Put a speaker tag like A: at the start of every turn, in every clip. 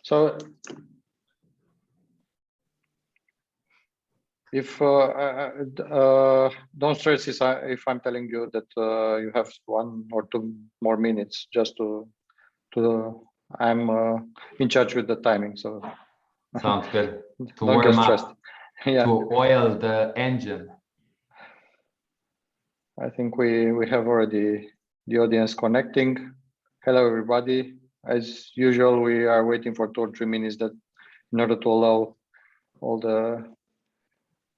A: So if don't stress if I'm telling you that you have 1 or 2 more minutes just to I'm in charge with the timing, so
B: sounds good. To
A: don't get
B: warm
A: stressed.
B: up,
A: Yeah,
B: to oil the engine.
A: I think we have already the audience connecting. Hello, everybody. As usual, we are waiting for 2 or 3 minutes that in order to allow all the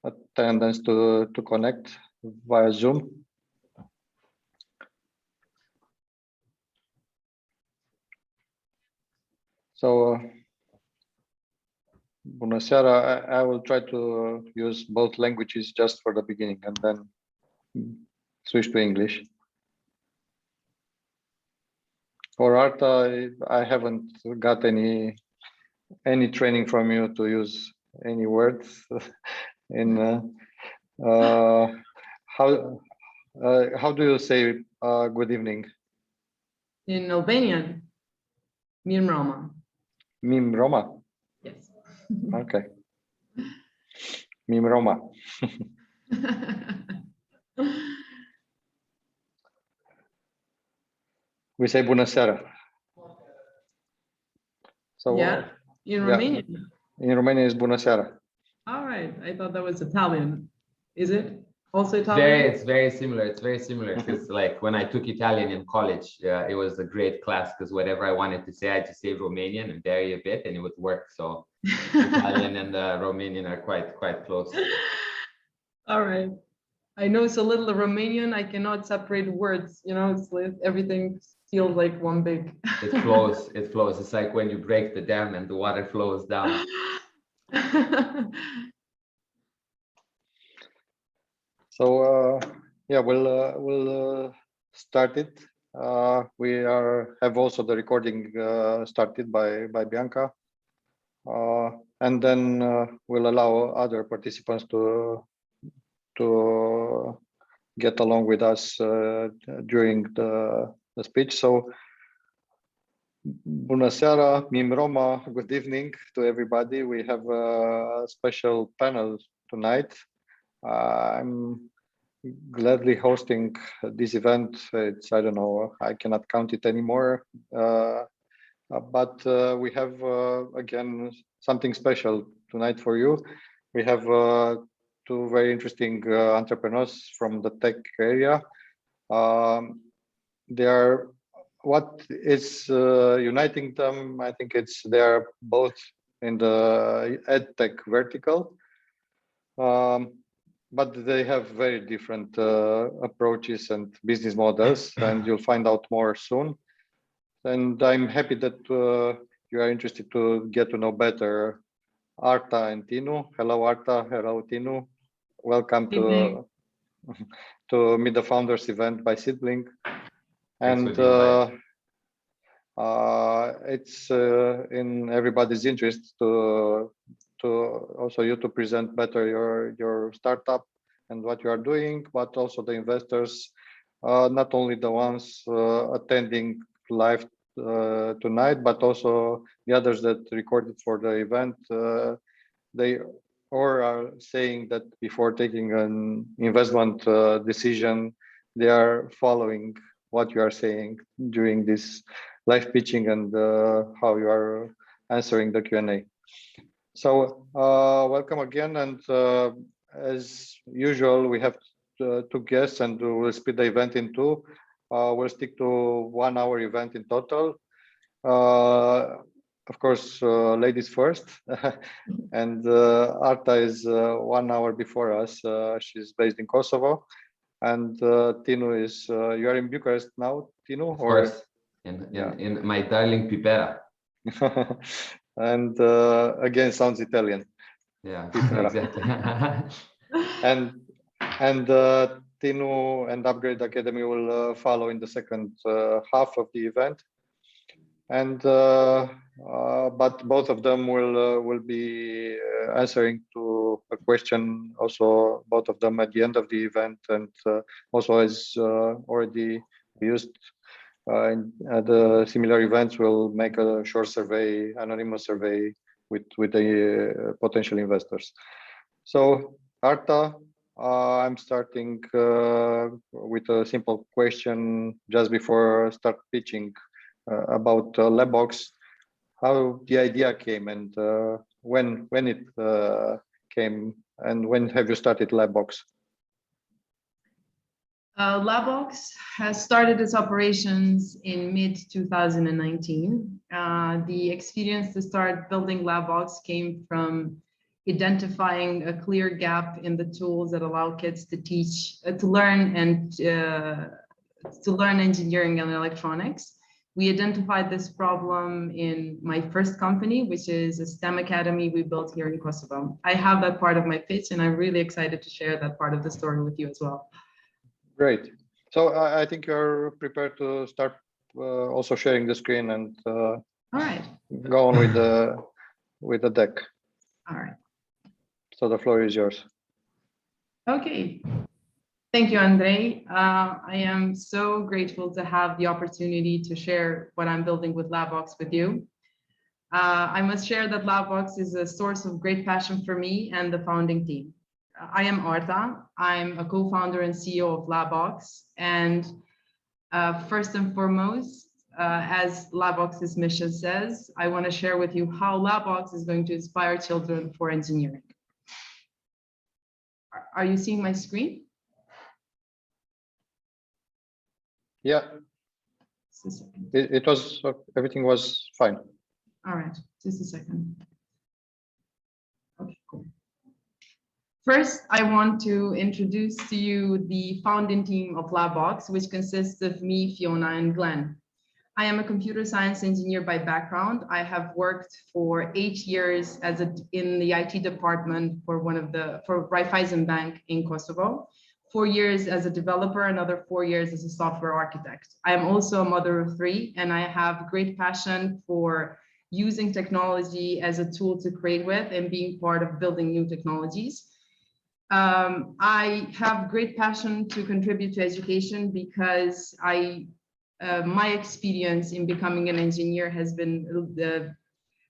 A: attendants to connect via Zoom. So, bună seara. I will try to use both languages just for the beginning and then switch to English. For Arta, I haven't got any training from you to use any words in how do you say good evening?
C: In Albanian, Mirë Roma.
A: Mim Roma?
C: Yes.
A: Okay. Mim Roma. We say bună seara. So
C: Yeah, in Romanian.
A: In Romania is bună seara.
C: All right, I thought that was Italian. Is it also Italian?
B: It's very similar. It's very similar because like when I took Italian in college, it was a great class because whatever I wanted to say, I just say Romanian and vary a bit, and it would work. So Italian and Romanian are quite close.
C: All right. I know so little of Romanian, I cannot separate words. You know, it's like everything feels like one big.
B: It flows. It flows. It's like when you break the dam and the water flows down.
A: So yeah, we'll start it. We have also the recording started by Bianca, and then we'll allow other participants to get along with us during the speech. So, bună seara, Mim Roma, good evening to everybody. We have a special panel tonight. I'm gladly hosting this event. It's, I don't know, I cannot count it anymore. But we have, again, something special tonight for you. We have 2 very interesting entrepreneurs from the tech area. They are, what is uniting them, I think they are both in the EdTech vertical. But they have very different approaches and business models, and you'll find out more soon. And I'm happy that you are interested to get to know better Arta and Tinu. Hello, Arta. Hello, Tinu. Welcome to Meet the Founders event by Seedlink. And it's in everybody's interest to also you to present better your startup and what you are doing, but also the investors, not only the ones attending live tonight, but also the others that recorded for the event. They or are saying that before taking an investment decision, they are following what you are saying during this live pitching and how you are answering the Q&A. So welcome again, and as usual, we have 2 guests, and we'll split the event in 2. We'll stick to 1 hour event in total. Of course, ladies first, and Arta is 1 hour before us. She's based in Kosovo, and Tinu is, you are in Bucharest now, Tinu?
B: Of course, in my darling Pipera.
A: And again, sounds Italian.
B: Yeah, exactly.
A: and Tinu and Upgrade Academy will follow in the second half of the event. And but both of them will be answering to a question, also both of them at the end of the event, and also as already used at the similar events, we'll make a short survey, anonymous survey with the potential investors. So Arta, I'm starting with a simple question just before start pitching about Labbox. How the idea came and when it came, and when have you started Labbox?
C: Labbox has started its operations in mid-2019. The experience to start building Labbox came from identifying a clear gap in the tools that allow kids to teach, to learn engineering and electronics. We identified this problem in my first company, which is a STEM academy we built here in Kosovo. I have that part of my pitch, and I'm really excited to share that part of the story with you as well.
A: Great. So I think you're prepared to start also sharing the screen and
C: all right,
A: go on with the deck.
C: All right.
A: So the floor is yours.
C: Okay. Thank you, Andrei. I am so grateful to have the opportunity to share what I'm building with Labbox with you. I must share that Labbox is a source of great passion for me and the founding team. I am Arta. I'm a co-founder and CEO of Labbox. And first and foremost, as Labbox's mission says, I want to share with you how Labbox is going to inspire children for engineering. Are you seeing my screen?
A: Yeah. It was, everything was fine.
C: All right, just a second. Okay, cool. First, I want to introduce to you the founding team of Labbox, which consists of me, Fiona, and Glenn. I am a computer science engineer by background. I have worked for 8 years in the IT department for Raiffeisen Bank in Kosovo, 4 years as a developer, another 4 years as a software architect. I am also a mother of 3, and I have great passion for using technology as a tool to create with and being part of building new technologies. I have great passion to contribute to education because my experience in becoming an engineer has been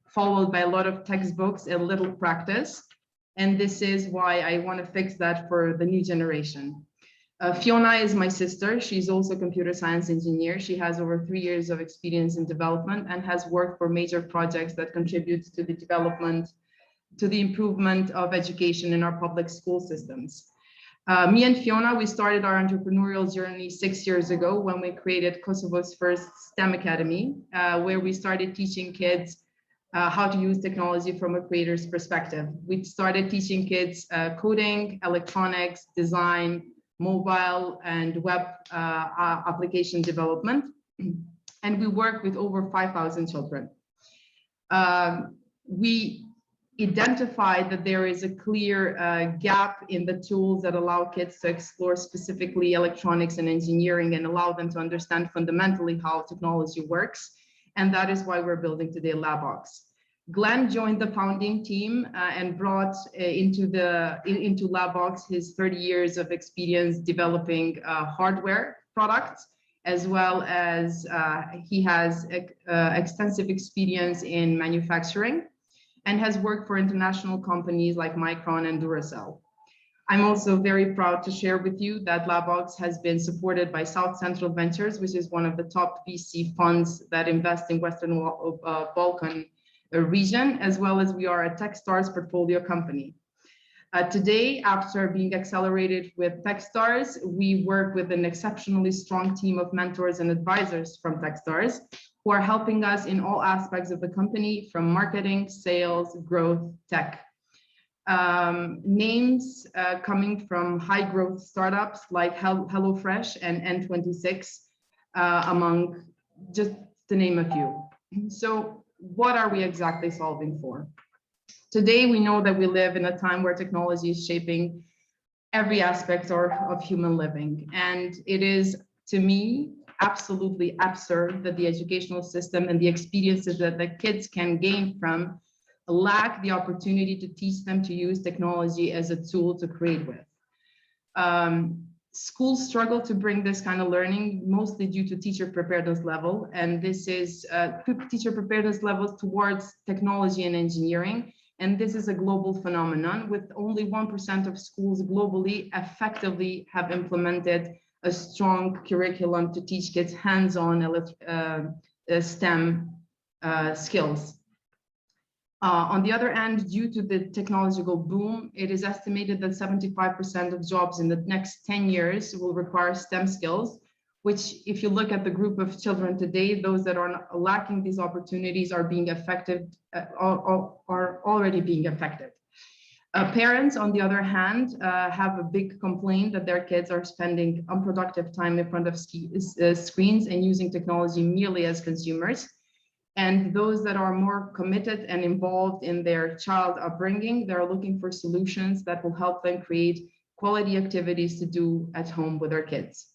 C: followed by a lot of textbooks and little practice. And this is why I want to fix that for the new generation. Fiona is my sister. She's also a computer science engineer. She has over 3 years of experience in development and has worked for major projects that contribute to the development, to the improvement of education in our public school systems. Me and Fiona, we started our entrepreneurial journey 6 years ago when we created Kosovo's first STEM academy, where we started teaching kids how to use technology from a creator's perspective. We started teaching kids coding, electronics, design, mobile and web application development. And we work with over 5,000 children. We identified that there is a clear gap in the tools that allow kids to explore specifically electronics and engineering and allow them to understand fundamentally how technology works. And that is why we're building today Labbox. Glenn joined the founding team and brought into Labbox his 30 years of experience developing hardware products, as well as he has extensive experience in manufacturing and has worked for international companies like Micron and Duracell. I'm also very proud to share with you that Labbox has been supported by South Central Ventures, which is one of the top VC funds that invest in Western Balkan region, as well as we are a Techstars portfolio company. Today, after being accelerated with Techstars, we work with an exceptionally strong team of mentors and advisors from Techstars who are helping us in all aspects of the company, from marketing, sales, growth, tech. Names coming from high growth startups like HelloFresh and N26, among just to name a few. So what are we exactly solving for? Today, we know that we live in a time where technology is shaping every aspect of human living. And it is, to me, absolutely absurd that the educational system and the experiences that the kids can gain from lack the opportunity to teach them to use technology as a tool to create with. schools struggle to bring this kind of learning, mostly due to teacher preparedness level. And this is teacher preparedness levels towards technology and engineering. And this is a global phenomenon, with only 1% of schools globally effectively have implemented a strong curriculum to teach kids hands-on STEM skills. On the other hand, due to the technological boom, it is estimated that 75% of jobs in the next 10 years will require STEM skills, which, if you look at the group of children today, those that are lacking these opportunities are being affected, are already being affected. Parents, on the other hand, have a big complaint that their kids are spending unproductive time in front of screens and using technology merely as consumers. And those that are more committed and involved in their child upbringing, they're looking for solutions that will help them create quality activities to do at home with their kids.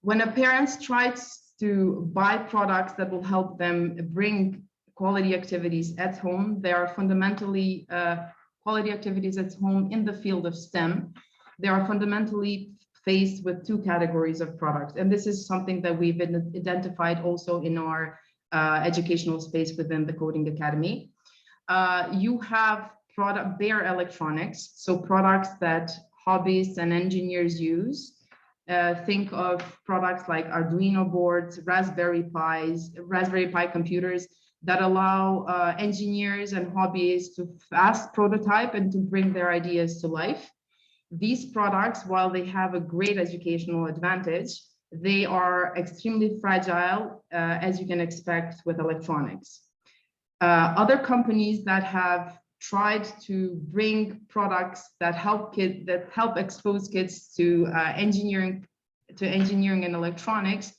C: When a parent tries to buy products that will help them bring quality activities at home, they are fundamentally quality activities at home in the field of STEM. They are fundamentally faced with two categories of products. And this is something that we've identified also in our educational space within the Coding Academy. You have bare electronics, so products that hobbyists and engineers use. Think of products like Arduino boards, Raspberry Pi computers that allow engineers and hobbyists to fast prototype and to bring their ideas to life. These products, while they have a great educational advantage, they are extremely fragile, as you can expect with electronics. Other companies that have tried to bring products that help expose kids to engineering and electronics,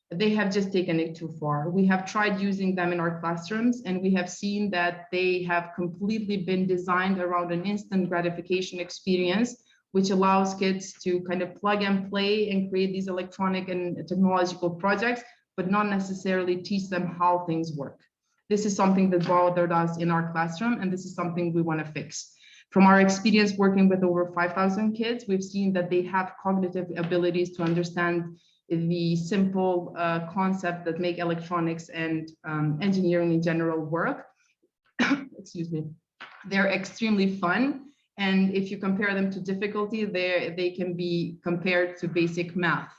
C: they have just taken it too far. We have tried using them in our classrooms, and we have seen that they have completely been designed around an instant gratification experience, which allows kids to kind of plug and play and create these electronic and technological projects, but not necessarily teach them how things work. This is something that bothered us in our classroom, and this is something we want to fix. From our experience working with over 5,000 kids, we've seen that they have cognitive abilities to understand the simple concept that make electronics and engineering in general work. Excuse me. They're extremely fun. And if you compare them to difficulty, they can be compared to basic math,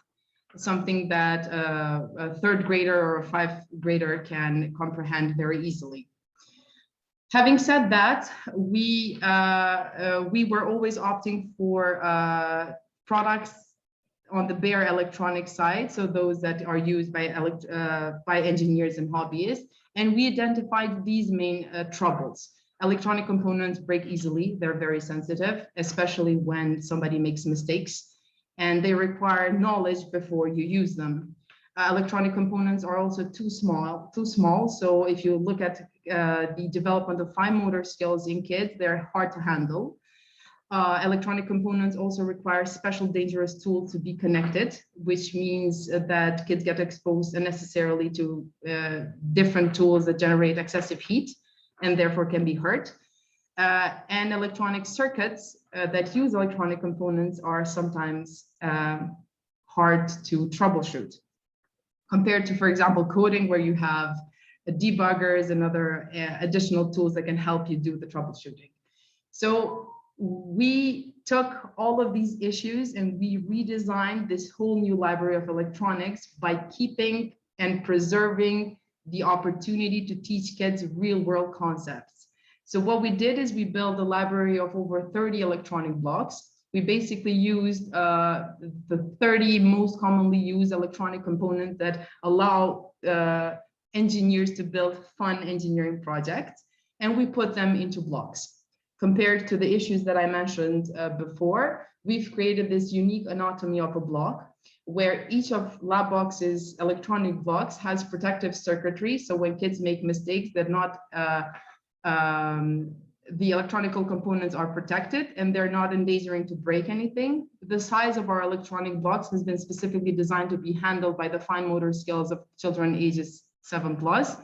C: something that a third grader or a fifth grader can comprehend very easily. Having said that, we were always opting for products on the bare electronic side, so those that are used by engineers and hobbyists, and we identified these main troubles. Electronic components break easily, they're very sensitive, especially when somebody makes mistakes, and they require knowledge before you use them. Electronic components are also too small, so if you look at the development of fine motor skills in kids, they're hard to handle. Electronic components also require special dangerous tools to be connected, which means that kids get exposed unnecessarily to different tools that generate excessive heat and therefore can be hurt. And electronic circuits that use electronic components are sometimes hard to troubleshoot, compared to, for example, coding, where you have debuggers and other additional tools that can help you do the troubleshooting. So we took all of these issues and we redesigned this whole new library of electronics by keeping and preserving the opportunity to teach kids real-world concepts. So what we did is we built a library of over 30 electronic blocks. We basically used the 30 most commonly used electronic components that allow engineers to build fun engineering projects, and we put them into blocks. Compared to the issues that I mentioned before, we've created this unique anatomy of a block where each of Labbox's electronic blocks has protective circuitry. So when kids make mistakes, they're not, the electronic components are protected and they're not endangering to break anything. The size of our electronic blocks has been specifically designed to be handled by the fine motor skills of children ages 7+.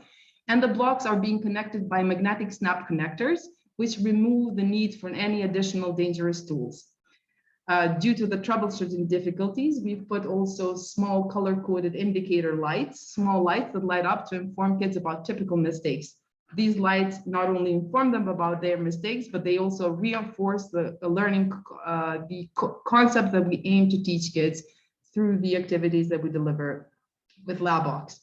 C: And the blocks are being connected by magnetic snap connectors, which remove the need for any additional dangerous tools. Due to the troubleshooting difficulties, we've put also small color-coded indicator lights, small lights that light up to inform kids about typical mistakes. These lights not only inform them about their mistakes, but they also reinforce the learning, concept that we aim to teach kids through the activities that we deliver with Labbox.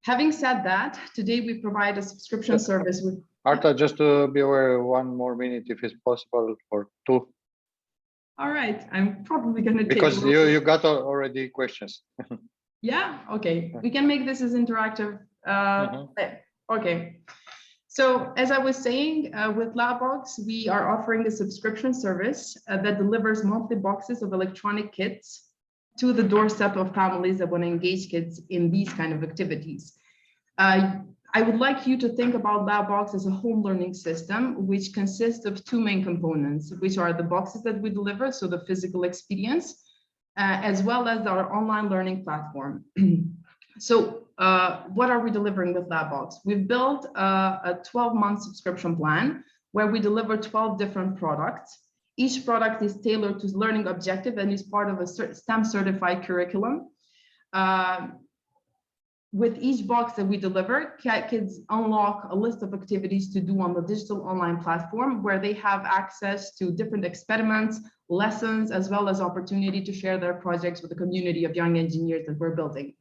C: Having said that, today we provide a subscription service with...
A: Arta, just to be aware, 1 more minute if it's possible, or 2.
C: All right, I'm probably going to take...
A: Because you got already questions.
C: Yeah, okay. We can make this as interactive. Okay. So as I was saying, with Labbox, we are offering a subscription service that delivers monthly boxes of electronic kits to the doorstep of families that want to engage kids in these kind of activities. I would like you to think about Labbox as a home learning system, which consists of 2 main components, which are the boxes that we deliver, so the physical experience, as well as our online learning platform. So what are we delivering with Labbox? We've built a 12-month subscription plan where we deliver 12 different products. Each product is tailored to learning objective and is part of a STEM certified curriculum. With each box that we deliver, kids unlock a list of activities to do on the digital online platform where they have access to different experiments, lessons, as well as opportunity to share their projects with the community of young engineers that we're building.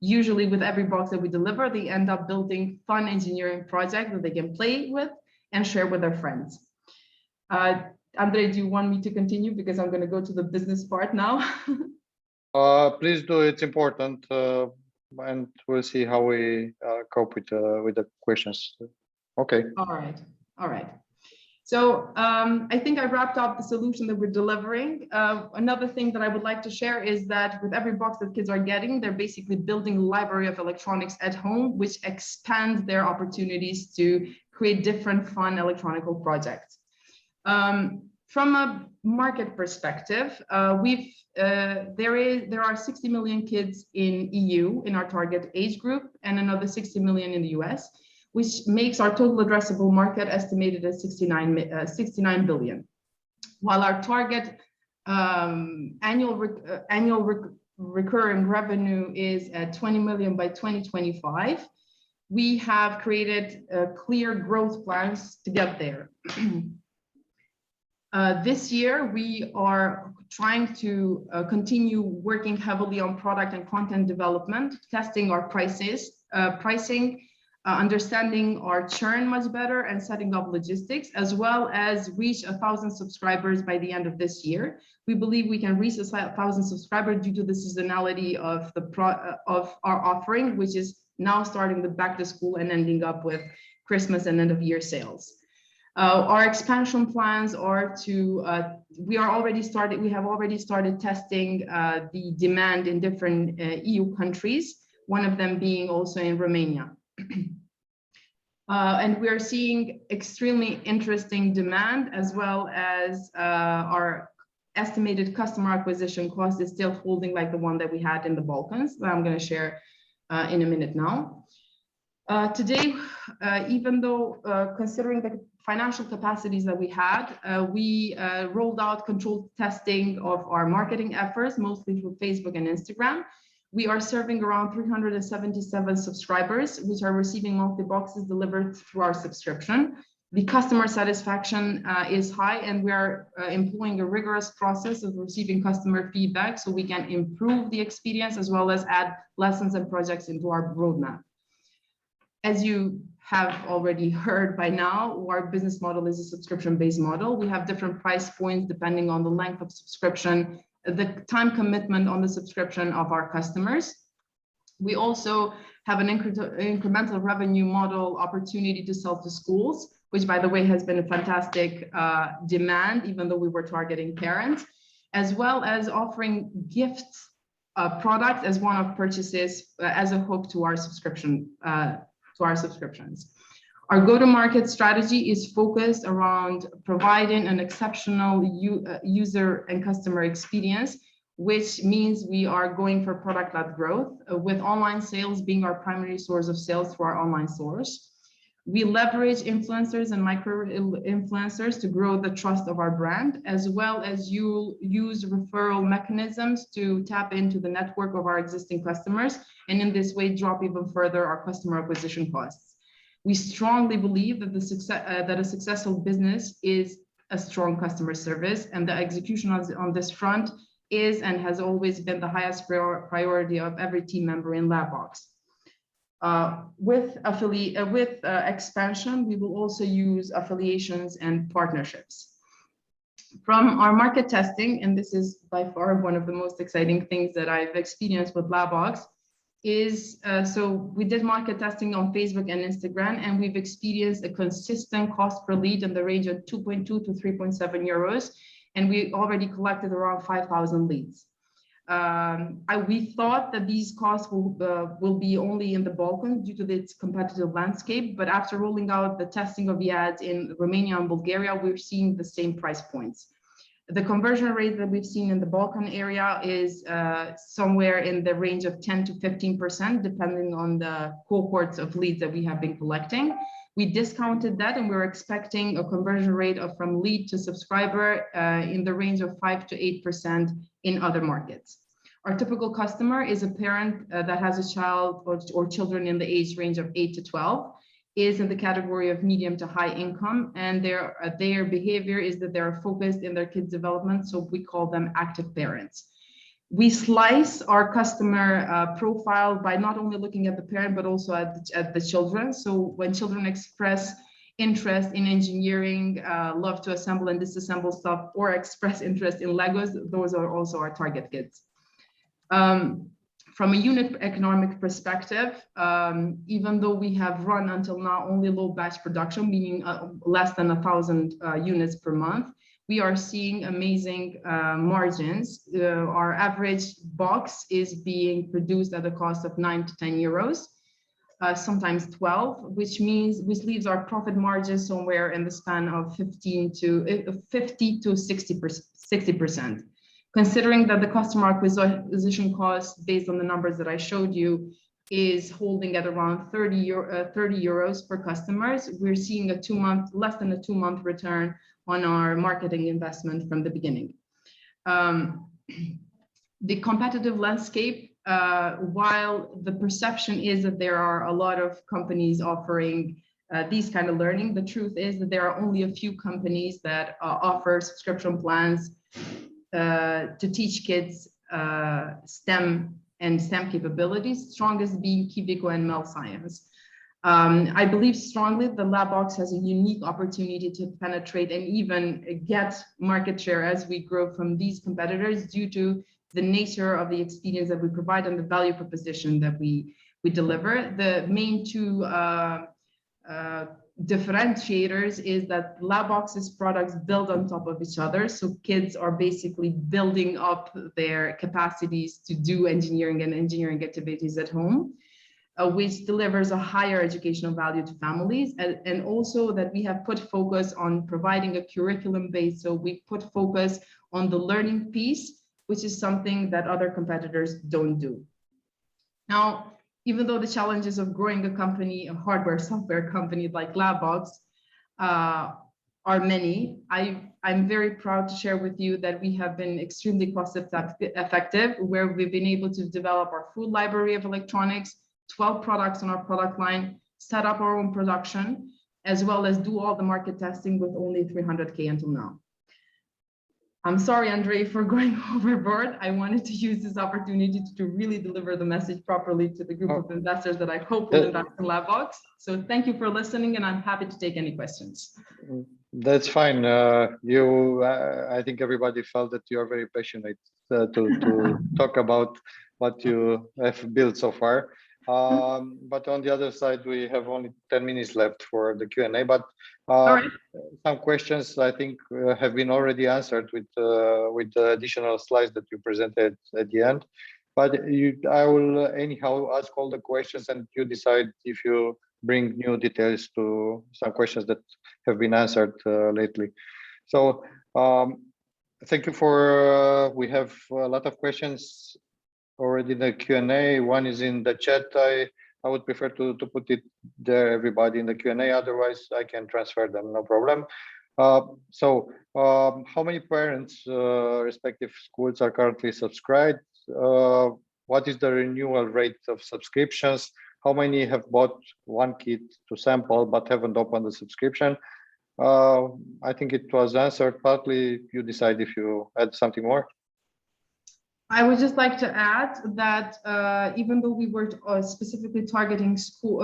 C: Usually with every box that we deliver, they end up building fun engineering projects that they can play with and share with their friends. Andre, do you want me to continue? Because I'm going to go to the business part now.
A: Please do, it's important. And we'll see how we cope with the questions. Okay.
C: All right. All right. So I think I wrapped up the solution that we're delivering. Another thing that I would like to share is that with every box that kids are getting, they're basically building a library of electronics at home, which expands their opportunities to create different fun electronic projects. From a market perspective, there are 60 million kids in EU in our target age group and another 60 million in the US, which makes our total addressable market estimated at 69 billion. While our target annual recurring revenue is at 20 million by 2025, we have created clear growth plans to get there. This year, we are trying to continue working heavily on product and content development, testing our pricing, understanding our churn much better, and setting up logistics, as well as reach 1,000 subscribers by the end of this year. We believe we can reach 1,000 subscribers due to the seasonality of our offering, which is now starting the back to school and ending up with Christmas and end of year sales. Our expansion plans are to, we have already started testing the demand in different EU countries, one of them being also in Romania. And we are seeing extremely interesting demand, as well as our estimated customer acquisition cost is still holding like the one that we had in the Balkans, that I'm going to share in a minute now. Today, even though considering the financial capacities that we had, we rolled out controlled testing of our marketing efforts, mostly through Facebook and Instagram. We are serving around 377 subscribers, which are receiving monthly boxes delivered through our subscription. The customer satisfaction is high, and we are employing a rigorous process of receiving customer feedback so we can improve the experience as well as add lessons and projects into our roadmap. As you have already heard by now, our business model is a subscription-based model. We have different price points depending on the length of subscription, the time commitment on the subscription of our customers. We also have an incremental revenue model opportunity to sell to schools, which, by the way, has been a fantastic demand, even though we were targeting parents, as well as offering gifts products as one-off purchases as a hook to our subscription. Subscriptions. Our go-to-market strategy is focused around providing an exceptional user and customer experience, which means we are going for product-led growth, with online sales being our primary source of sales through our online stores. We leverage influencers and micro influencers to grow the trust of our brand, as well as you use referral mechanisms to tap into the network of our existing customers, and in this way drop even further our customer acquisition costs. We strongly believe that that a successful business is a strong customer service, and the execution on this front is and has always been the highest priority of every team member in Labbox. With expansion, we will also use affiliations and partnerships. From our market testing, and this is by far one of the most exciting things that I've experienced with Labbox, is so we did market testing on Facebook and Instagram, and we've experienced a consistent cost per lead in the range of 2.2 to 3.7 euros, and we already collected around 5,000 leads. We thought that these costs will be only in the Balkans due to its competitive landscape, but after rolling out the testing of the ads in Romania and Bulgaria, we're seeing the same price points. The conversion rate that we've seen in the Balkan area is somewhere in the range of 10 to 15%, depending on the cohorts of leads that we have been collecting. We discounted that, and we're expecting a conversion rate of from lead to subscriber in the range of 5 to 8% in other markets. Our typical customer is a parent that has a child or children in the age range of 8 to 12, is in the category of medium to high income, and their behavior is that they're focused in their kids' development, so we call them active parents. We slice our customer profile by not only looking at the parent, but also at the children. So when children express interest in engineering, love to assemble and disassemble stuff, or express interest in Legos, those are also our target kids. From a unit economic perspective, even though we have run until now only low batch production, meaning less than 1,000 units per month, we are seeing amazing margins. Our average box is being produced at a cost of 9 to 10 euros, sometimes 12, which leaves our profit margin somewhere in the span of 50 to 60%. Considering that the customer acquisition cost, based on the numbers that I showed you, is holding at around 30 euros per customers, we're seeing less than a 2-month return on our marketing investment from the beginning. The competitive landscape, while the perception is that there are a lot of companies offering these kind of learning, the truth is that there are only a few companies that offer subscription plans to teach kids STEM and STEM capabilities, strongest being Kiviko and Mel Science. I believe strongly that Labbox has a unique opportunity to penetrate and even get market share as we grow from these competitors due to the nature of the experience that we provide and the value proposition that we deliver. The main two differentiators is that Labbox's products build on top of each other, so kids are basically building up their capacities to do engineering and engineering activities at home, which delivers a higher educational value to families, and also that we have put focus on providing a curriculum base, so we put focus on the learning piece, which is something that other competitors don't do. Now, even though the challenges of growing a company, a hardware software company like Labbox, are many, I'm very proud to share with you that we have been extremely cost effective, where we've been able to develop our full library of electronics, 12 products on our product line, set up our own production, as well as do all the market testing with only 300K until now. I'm sorry, Andre, for going overboard. I wanted to use this opportunity to really deliver the message properly to the group of investors that I hope will invest in Labbox. So thank you for listening, and I'm happy to take any questions.
A: That's fine. I think everybody felt that you are very passionate to talk about what you have built so far. But on the other side, we have only 10 minutes left for the Q&A, but some questions I think have been already answered with the additional slides that you presented at the end. But I will anyhow ask all the questions, and you decide if you bring new details to some questions that have been answered lately. So thank you for, we have a lot of questions already in the Q&A. One is in the chat. I would prefer to put it there, everybody in the Q&A. Otherwise, I can transfer them, no problem. How many parents, respective schools, are currently subscribed? What is the renewal rate of subscriptions? How many have bought one kit to sample but haven't opened the subscription? I think it was answered partly. You decide if you add something more.
C: I would just like to add that even though we were specifically targeting school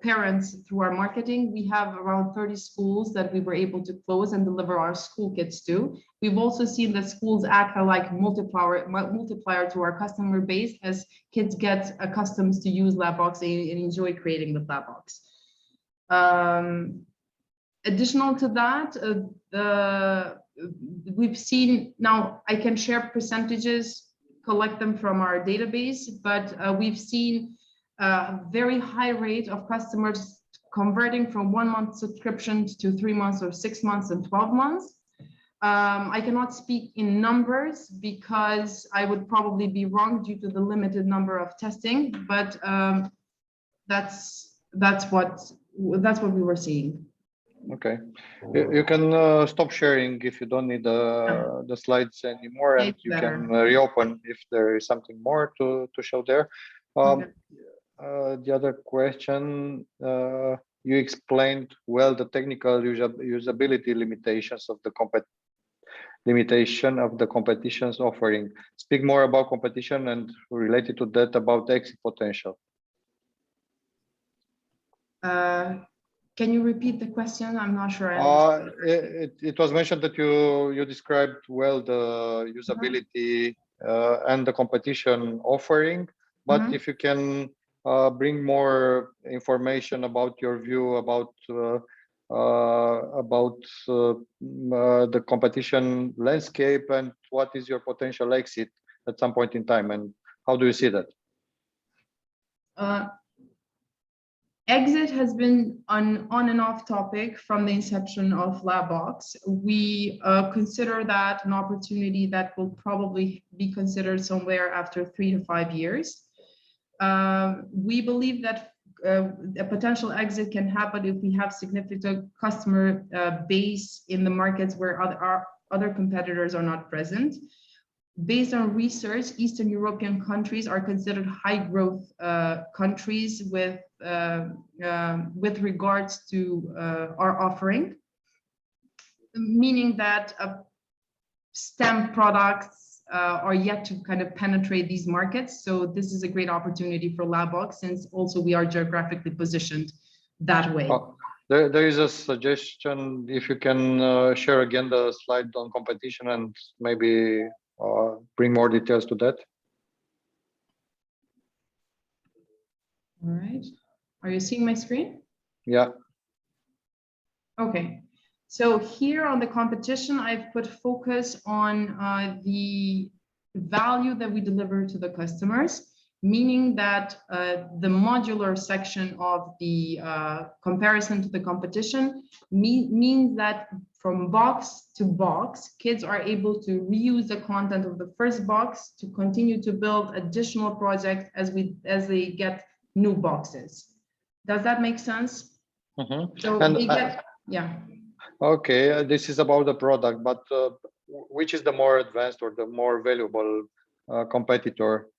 C: parents through our marketing, we have around 30 schools that we were able to close and deliver our school kits to. We've also seen that schools act like multiplier to our customer base as kids get accustomed to use Labbox and enjoy creating with Labbox. Additional to that, we've seen, now I can share percentages, collect them from our database, but we've seen a very high rate of customers converting from 1 month subscription to 3 months or 6 months and 12 months. I cannot speak in numbers because I would probably be wrong due to the limited number of testing, but that's what we were seeing.
A: Okay, you can stop sharing if you don't need the slides anymore, and you can reopen if there is something more to show there. The other question, you explained well the technical usability limitations of the competition's offering. Speak more about competition and related to that about exit potential.
C: Can you repeat the question? I'm not sure.
A: It was mentioned that you described well the usability and the competition offering, but if you can bring more information about your view about the competition landscape and what is your potential exit at some point in time, and how do you see that?
C: Exit has been an on and off topic from the inception of Labbox. We consider that an opportunity that will probably be considered somewhere after 3 to 5 years. We believe that a potential exit can happen if we have significant customer base in the markets where other competitors are not present. Based on research, Eastern European countries are considered high growth countries with regards to our offering, meaning that STEM products are yet to kind of penetrate these markets. So this is a great opportunity for Labbox, since also we are geographically positioned that way.
A: There is a suggestion, if you can share again the slide on competition and maybe bring more details to that.
C: All right. Are you seeing my screen?
A: Yeah.
C: Okay. So here on the competition, I've put focus on the value that we deliver to the customers, meaning that the modular section of the comparison to the competition means that from box to box, kids are able to reuse the content of the first box to continue to build additional projects as they get new boxes. Does that make sense? So and, yeah.
A: Okay, this is about the product, but which is the more advanced or the more valuable competitor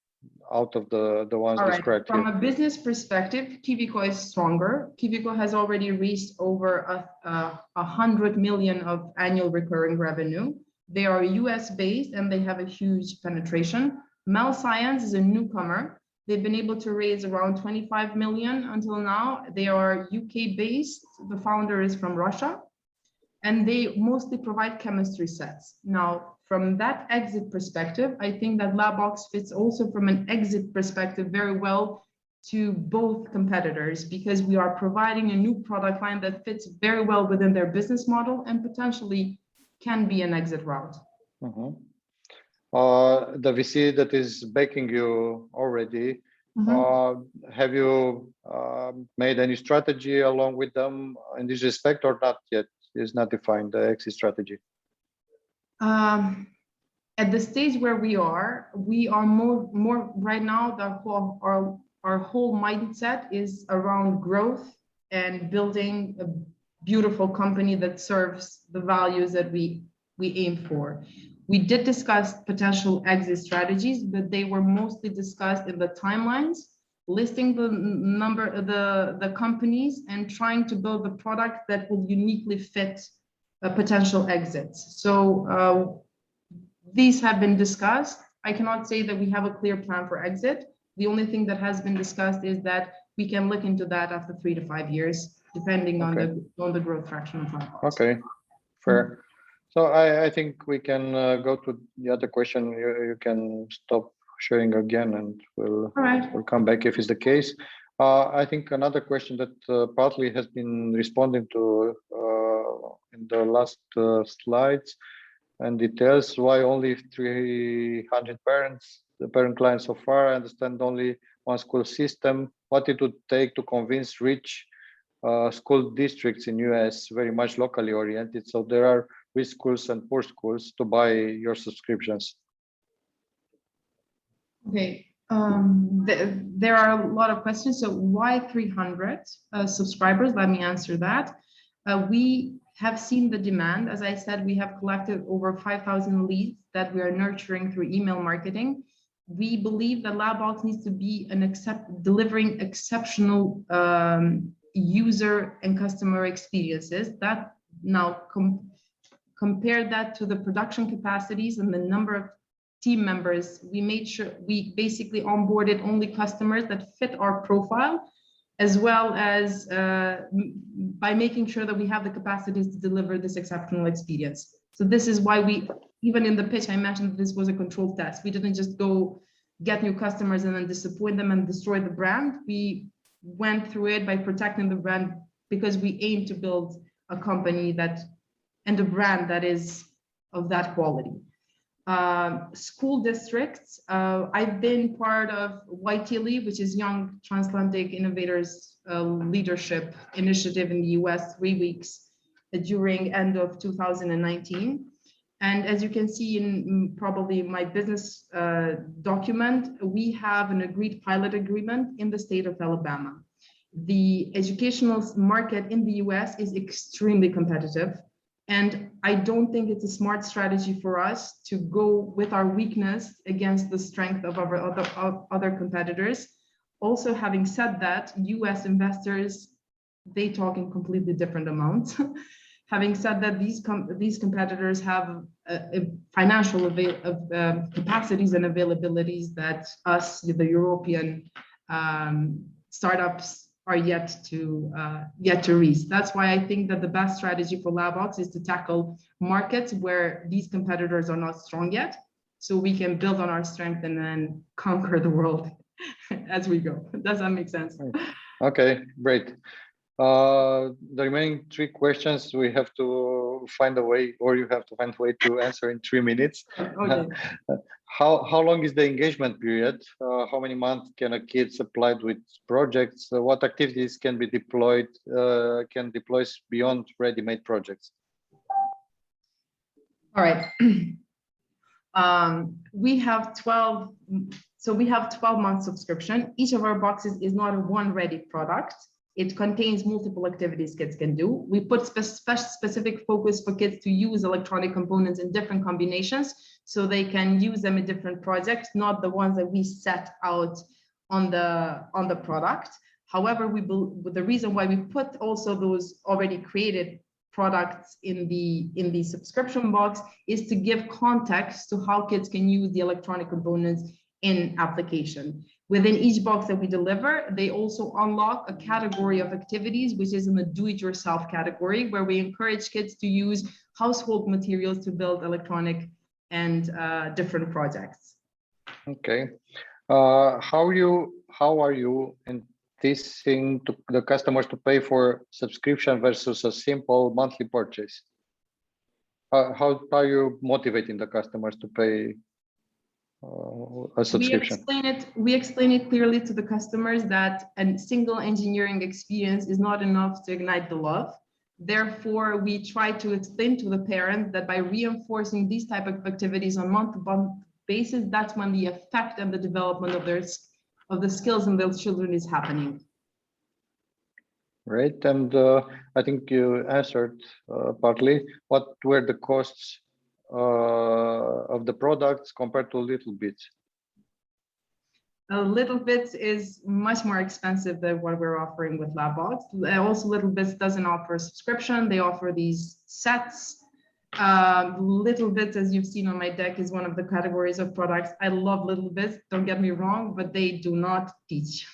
A: out of the ones described
C: From
A: here?
C: A business perspective, Kiwico is stronger. Kiwico has already reached over 100 million of annual recurring revenue. They are US based and they have a huge penetration. Mel Science is a newcomer. They've been able to raise around 25 million until now. They are UK based. The founder is from Russia, and they mostly provide chemistry sets. Now, from that exit perspective, I think that Labbox fits also from an exit perspective very well to both competitors, because we are providing a new product line that fits very well within their business model and potentially can be an exit route.
A: The VC that is backing you already, have you made any strategy along with them in this respect, or not yet? Is not defined the exit strategy?
C: At the stage where we are more right now, our our whole mindset is around growth and building a beautiful company that serves the values that we aim for. We did discuss potential exit strategies, but they were mostly discussed in the timelines, listing the companies and trying to build a product that will uniquely fit potential exits. So these have been discussed. I cannot say that we have a clear plan for exit. The only thing that has been discussed is that we can look into that after 3 to 5 years, depending on the growth traction of Labbox.
A: Okay, fair. So I think we can go to the other question. You can stop sharing again, and we'll come back if it's the case. I think another question that partly has been responding to in the last slides and details, why only 300 parents, the parent clients so far. I understand only one school system. What it would take to convince rich school districts in US, very much locally oriented. So there are rich schools and poor schools to buy your subscriptions.
C: Okay, there are a lot of questions. So why 300 subscribers? Let me answer that. We have seen the demand. As I said, we have collected over 5,000 leads that we are nurturing through email marketing. We believe that Labbox needs to be delivering exceptional user and customer experiences. That now compare that to the production capacities and the number of team members. We made sure we basically onboarded only customers that fit our profile, as well as by making sure that we have the capacities to deliver this exceptional experience. So this is why we, even in the pitch, I mentioned that this was a controlled test. We didn't just go get new customers and then disappoint them and destroy the brand. We went through it by protecting the brand because we aim to build a company and a brand that is of that quality. School districts, I've been part of YTLE, which is Young Transatlantic Innovators Leadership Initiative in the US, 3 weeks during end of 2019. And as you can see in probably my business document, we have an agreed pilot agreement in the state of Alabama. The educational market in the US is extremely competitive. And I don't think it's a smart strategy for us to go with our weakness against the strength of our other competitors. Also, having said that, US investors, they talk in completely different amounts. Having said that, these competitors have financial capacities and availabilities that us, the European startups, are yet to reach. That's why I think that the best strategy for Labbox is to tackle markets where these competitors are not strong yet, so we can build on our strength and then conquer the world as we go. Does that make sense?
A: Okay, great. The remaining 3 questions we have to find a way, or you have to find a way to answer in 3 minutes.
C: Okay.
A: How long is the engagement period? How many months can a kid supply with projects? What activities can be deployed, beyond ready-made projects?
C: All right. We have 12 month subscription. Each of our boxes is not a one ready product. It contains multiple activities kids can do. We put specific focus for kids to use electronic components in different combinations so they can use them in different projects, not the ones that we set out on the product. However, the reason why we put also those already created products in the subscription box is to give context to how kids can use the electronic components in application. Within each box that we deliver, they also unlock a category of activities, which is in the do-it-yourself category, where we encourage kids to use household materials to build electronic and different projects.
A: Okay. How are you enticing the customers to pay for subscription versus a simple monthly purchase? How are you motivating the customers to pay a subscription?
C: We explain it clearly to the customers that a single engineering experience is not enough to ignite the love. Therefore, we try to explain to the parent that by reinforcing these type of activities on month-to-month basis, that's when the effect and the development of the skills in those children is happening.
A: Right, and I think you answered partly. What were the costs of the products compared to Little Bits?
C: A Little Bits is much more expensive than what we're offering with Labbox. Also, Little Bits doesn't offer a subscription. They offer these sets. Little Bits, as you've seen on my deck, is one of the categories of products. I love Little Bits, don't get me wrong, but they do not teach.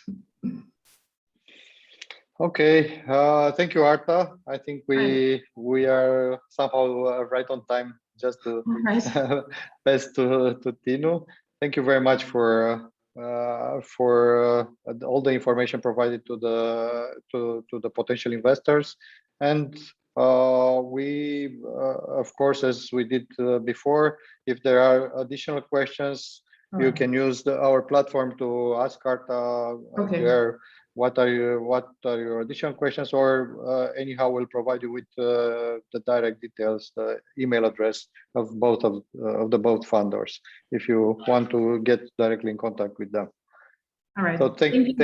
A: Okay, thank you, Arta. I think we are somehow right on time. Just to pass to Tinu. Thank you very much for all the information provided to the potential investors, and we of course, as we did before, if there are additional questions, you can use our platform to ask Arta what are your additional questions, or anyhow we'll provide you with the direct details, the email address of both of the both funders, if you want to get directly in contact with them.
C: All right.
A: So thank you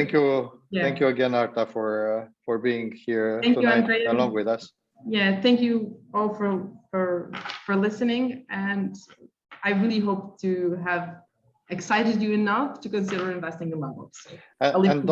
A: again, Arta, for being here tonight along with us.
C: Yeah, thank you all for listening, and I really hope to have excited you enough to consider investing in Labbox.
A: And